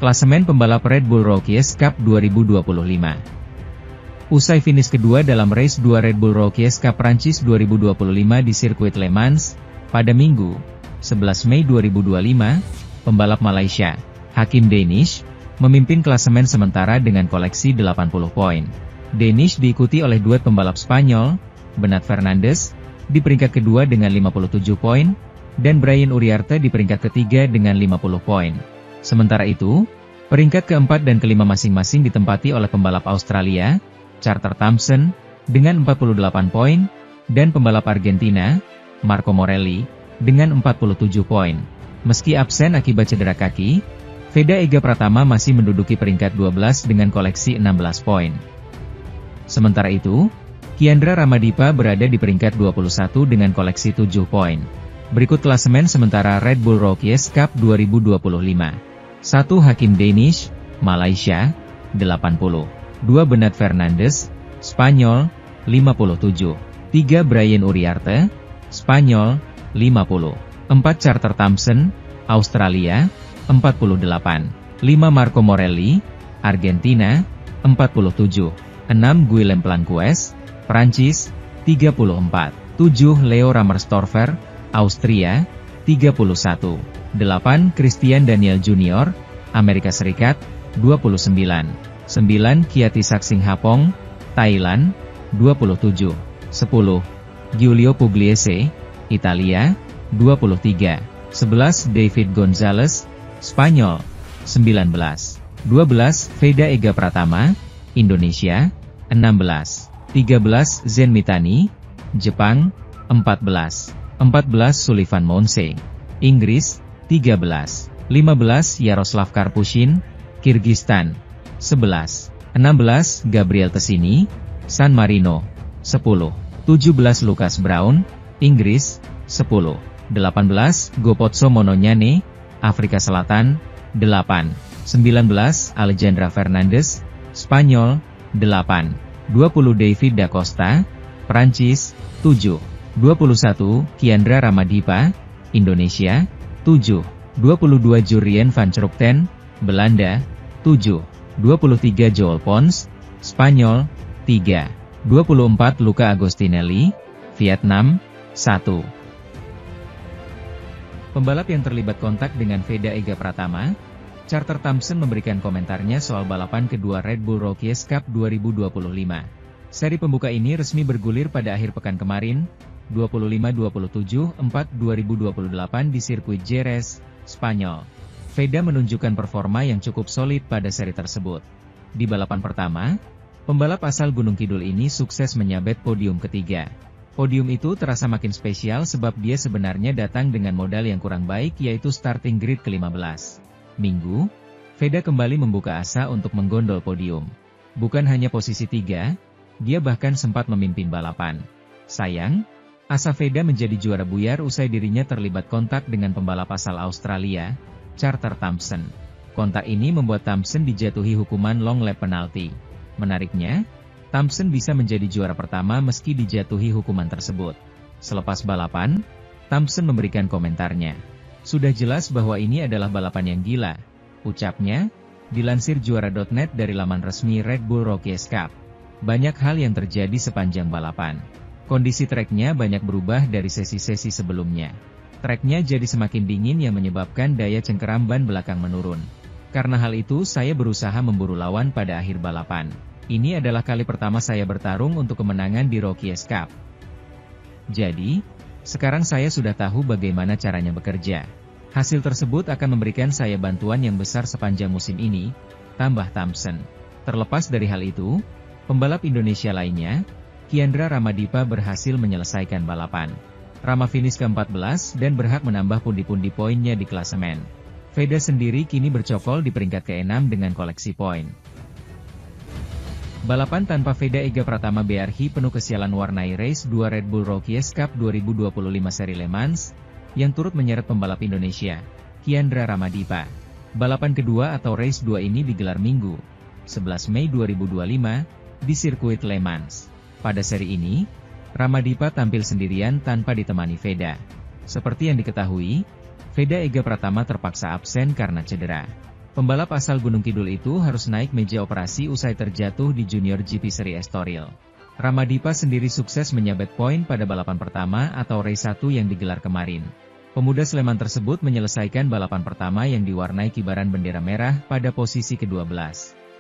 Klasemen pembalap Red Bull Rookies Cup 2025. Usai finish kedua dalam race 2 Red Bull Rookies Cup Prancis 2025 di sirkuit Le Mans, pada Minggu, 11 Mei 2025, pembalap Malaysia, Hakim Danish, memimpin klasemen sementara dengan koleksi 80 poin. Danish diikuti oleh duet pembalap Spanyol, Bernat Fernandes, di peringkat kedua dengan 57 poin, dan Brian Uriarte di peringkat ketiga dengan 50 poin. Sementara itu, peringkat keempat dan kelima masing-masing ditempati oleh pembalap Australia, Carter Thompson, dengan 48 poin, dan pembalap Argentina, Marco Morelli, dengan 47 poin. Meski absen akibat cedera kaki, Veda Ega Pratama masih menduduki peringkat 12 dengan koleksi 16 poin. Sementara itu, Kiandra Ramadipa berada di peringkat 21 dengan koleksi 7 poin. Berikut klasemen sementara Red Bull Rookies Cup 2025. 1 Hakim Danish, Malaysia, 80. 2 Bernat Fernandes, Spanyol, 57. 3 Brian Uriarte, Spanyol, 50. 4 Carter Thompson, Australia, 48. 5 Marco Morelli, Argentina, 47. 6 Guillaume Planquez, Prancis, 34. 7 Leo Rammerstorfer, Austria, 31. 8 Christian Daniel Junior, Amerika Serikat, 29. 9 Kiati Saksingapong, Thailand, 27. 10 Giulio Pugliese, Italia, 23. 11 David Gonzalez, Spanyol, 19. 12 Veda Ega Pratama, Indonesia, 16. 13 Zen Mitani, Jepang, 14. 14 Sullivan Monse, Inggris, 13. 15 Yaroslav Karpushin, Kirgistan, 11. 16 Gabriel Tessini, San Marino, 10. 17 Lucas Brown, Inggris, 10. 18 Gopotso Mononyane, Afrika Selatan, 8. 19 Alejandra Fernandes, Spanyol, 8. 20 David da Costa, Prancis, 7. 21 Kiandra Ramadipa, Indonesia, 7. 22 Jurien van Schroepten, Belanda, 7. 23 Joel Pons, Spanyol, 3. 24 Luca Agostinelli, Vietnam, 1. Pembalap yang terlibat kontak dengan Veda Ega Pratama, Carter Thompson memberikan komentarnya soal balapan kedua Red Bull Rookies Cup 2025. Seri pembuka ini resmi bergulir pada akhir pekan kemarin, 25-27-4-2028 di sirkuit Jerez, Spanyol. Veda menunjukkan performa yang cukup solid pada seri tersebut. Di balapan pertama, pembalap asal Gunung Kidul ini sukses menyabet podium ketiga. Podium itu terasa makin spesial sebab dia sebenarnya datang dengan modal yang kurang baik yaitu starting grid ke-15. Minggu, Veda kembali membuka asa untuk menggondol podium. Bukan hanya posisi 3, dia bahkan sempat memimpin balapan. Sayang, asa Veda menjadi juara buyar usai dirinya terlibat kontak dengan pembalap asal Australia, Carter Thompson. Kontak ini membuat Thompson dijatuhi hukuman long lap penalti. Menariknya, Thompson bisa menjadi juara pertama meski dijatuhi hukuman tersebut. Selepas balapan, Thompson memberikan komentarnya. Sudah jelas bahwa ini adalah balapan yang gila, ucapnya, dilansir juara.net dari laman resmi Red Bull Rookies Cup. Banyak hal yang terjadi sepanjang balapan. Kondisi treknya banyak berubah dari sesi-sesi sebelumnya. Treknya jadi semakin dingin yang menyebabkan daya cengkeram ban belakang menurun. Karena hal itu saya berusaha memburu lawan pada akhir balapan. Ini adalah kali pertama saya bertarung untuk kemenangan di Rookies Cup. Jadi, sekarang saya sudah tahu bagaimana caranya bekerja. Hasil tersebut akan memberikan saya bantuan yang besar sepanjang musim ini, tambah Thompson. Terlepas dari hal itu, pembalap Indonesia lainnya, Kiandra Ramadipa berhasil menyelesaikan balapan. Rama finish ke-14 dan berhak menambah pundi-pundi poinnya di klasemen. Veda sendiri kini bercokol di peringkat ke-6 dengan koleksi poin. Balapan tanpa Veda Ega Pratama BRH penuh kesialan warnai race 2 Red Bull Rookies Cup 2025 seri Le Mans, yang turut menyeret pembalap Indonesia, Kiandra Ramadipa. Balapan kedua atau race 2 ini digelar Minggu, 11 Mei 2025, di sirkuit Le Mans. Pada seri ini, Ramadipa tampil sendirian tanpa ditemani Veda. Seperti yang diketahui, Veda Ega Pratama terpaksa absen karena cedera. Pembalap asal Gunung Kidul itu harus naik meja operasi usai terjatuh di Junior GP Seri Estoril. Ramadipa sendiri sukses menyabet poin pada balapan pertama atau race 1 yang digelar kemarin. Pemuda Sleman tersebut menyelesaikan balapan pertama yang diwarnai kibaran bendera merah pada posisi ke-12.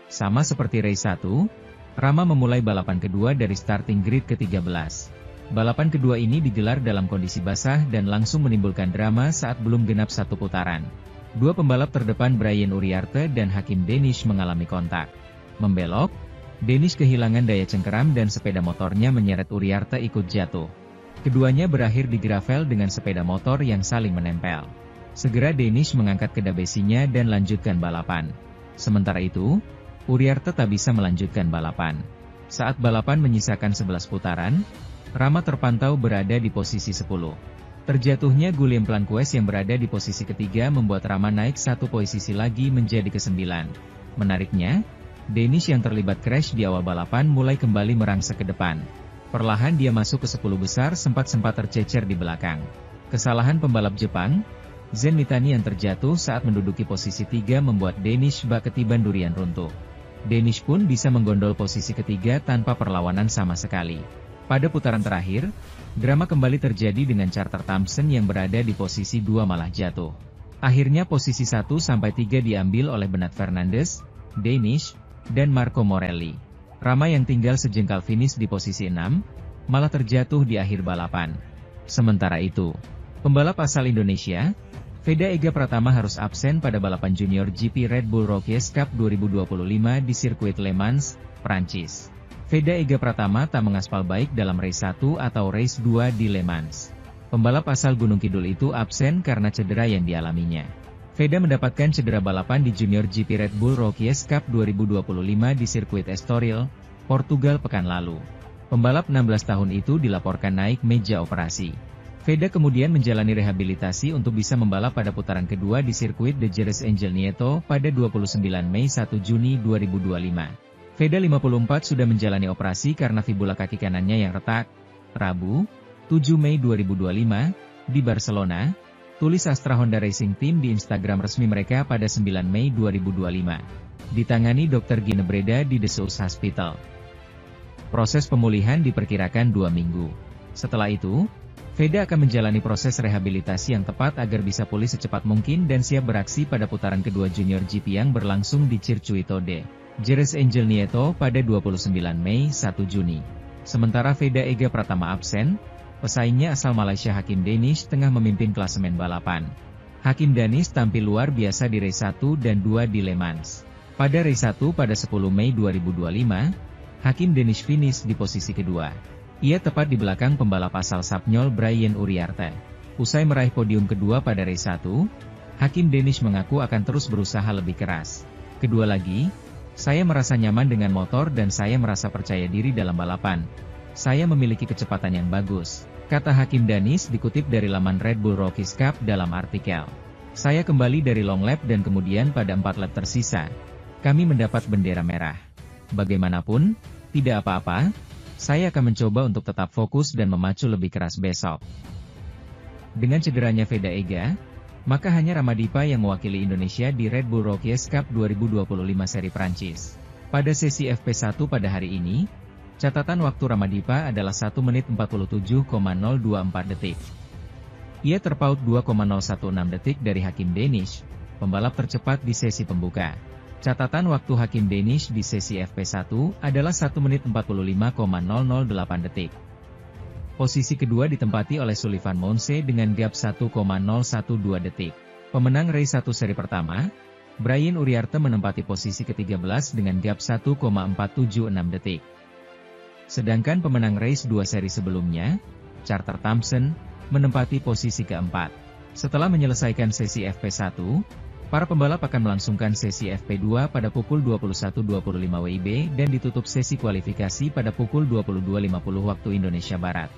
Sama seperti race 1, Rama memulai balapan kedua dari starting grid ke-13. Balapan kedua ini digelar dalam kondisi basah dan langsung menimbulkan drama saat belum genap satu putaran. Dua pembalap terdepan Brian Uriarte dan Hakim Danish mengalami kontak. Membelok, Danish kehilangan daya cengkeram dan sepeda motornya menyeret Uriarte ikut jatuh. Keduanya berakhir di gravel dengan sepeda motor yang saling menempel. Segera Danish mengangkat kedai besinya dan lanjutkan balapan. Sementara itu, Uriarte tak bisa melanjutkan balapan. Saat balapan menyisakan 11 putaran, Rama terpantau berada di posisi 10. Terjatuhnya Guillem Planquez yang berada di posisi ketiga membuat Rama naik satu posisi lagi menjadi ke-9. Menariknya, Danish yang terlibat crash di awal balapan mulai kembali merangsek ke depan. Perlahan dia masuk ke 10 besar sempat tercecer di belakang. Kesalahan pembalap Jepang, Zen Mitani yang terjatuh saat menduduki posisi 3 membuat Danish bak ketiban durian runtuh. Danish pun bisa menggondol posisi ketiga tanpa perlawanan sama sekali. Pada putaran terakhir, drama kembali terjadi dengan Carter Thompson yang berada di posisi 2 malah jatuh. Akhirnya posisi 1-3 diambil oleh Bernard Fernandes, Danish, dan Marco Morelli. Rama yang tinggal sejengkal finish di posisi 6, malah terjatuh di akhir balapan. Sementara itu, pembalap asal Indonesia, Veda Ega Pratama harus absen pada balapan Junior GP Red Bull Rookies Cup 2025 di sirkuit Le Mans, Prancis. Veda Ega Pratama tak mengaspal baik dalam race 1 atau race 2 di Le Mans. Pembalap asal Gunung Kidul itu absen karena cedera yang dialaminya. Veda mendapatkan cedera balapan di Junior GP Red Bull Rookies Cup 2025 di sirkuit Estoril, Portugal pekan lalu. Pembalap 16 tahun itu dilaporkan naik meja operasi. Veda kemudian menjalani rehabilitasi untuk bisa membalap pada putaran kedua di sirkuit de Jerez Angel Nieto pada 29 Mei 1 Juni 2025. Veda 54 sudah menjalani operasi karena fibula kaki kanannya yang retak. Rabu, 7 Mei 2025, di Barcelona, tulis Astra Honda Racing Team di Instagram resmi mereka pada 9 Mei 2025. Ditangani Dr. Ginebreda di The Souls Hospital. Proses pemulihan diperkirakan 2 minggu. Setelah itu, Veda akan menjalani proses rehabilitasi yang tepat agar bisa pulih secepat mungkin dan siap beraksi pada putaran kedua Junior GP yang berlangsung di Circuito de Jerez Angel Nieto pada 29 Mei 1 Juni. Sementara Veda Ega Pratama absen, pesaingnya asal Malaysia Hakim Danish tengah memimpin klasemen balapan. Hakim Danish tampil luar biasa di race 1 dan 2 di Le Mans. Pada race 1 pada 10 Mei 2025, Hakim Danish finish di posisi kedua. Ia tepat di belakang pembalap asal Spanyol Brian Uriarte. Usai meraih podium kedua pada race 1, Hakim Danish mengaku akan terus berusaha lebih keras. Kedua lagi, saya merasa nyaman dengan motor dan saya merasa percaya diri dalam balapan. Saya memiliki kecepatan yang bagus, kata Hakim Danish dikutip dari laman Red Bull Rookies Cup dalam artikel. Saya kembali dari long lap dan kemudian pada 4 lap tersisa, kami mendapat bendera merah. Bagaimanapun, tidak apa-apa, saya akan mencoba untuk tetap fokus dan memacu lebih keras besok. Dengan cederanya Veda Ega, maka hanya Ramadipa yang mewakili Indonesia di Red Bull Rookies Cup 2025 seri Prancis. Pada sesi FP1 pada hari ini, catatan waktu Ramadipa adalah 1 menit 47,024 detik. Ia terpaut 2,016 detik dari Hakim Danish, pembalap tercepat di sesi pembuka. Catatan waktu Hakim Danish di sesi FP1 adalah 1 menit 45,008 detik. Posisi kedua ditempati oleh Sullivan Mounce dengan gap 1,012 detik. Pemenang race 1 seri pertama, Brian Uriarte menempati posisi ke-13 dengan gap 1,476 detik. Sedangkan pemenang race 2 seri sebelumnya, Carter Thompson, menempati posisi keempat. Setelah menyelesaikan sesi FP1, para pembalap akan melangsungkan sesi FP2 pada pukul 21.25 WIB dan ditutup sesi kualifikasi pada pukul 22.50 waktu Indonesia Barat.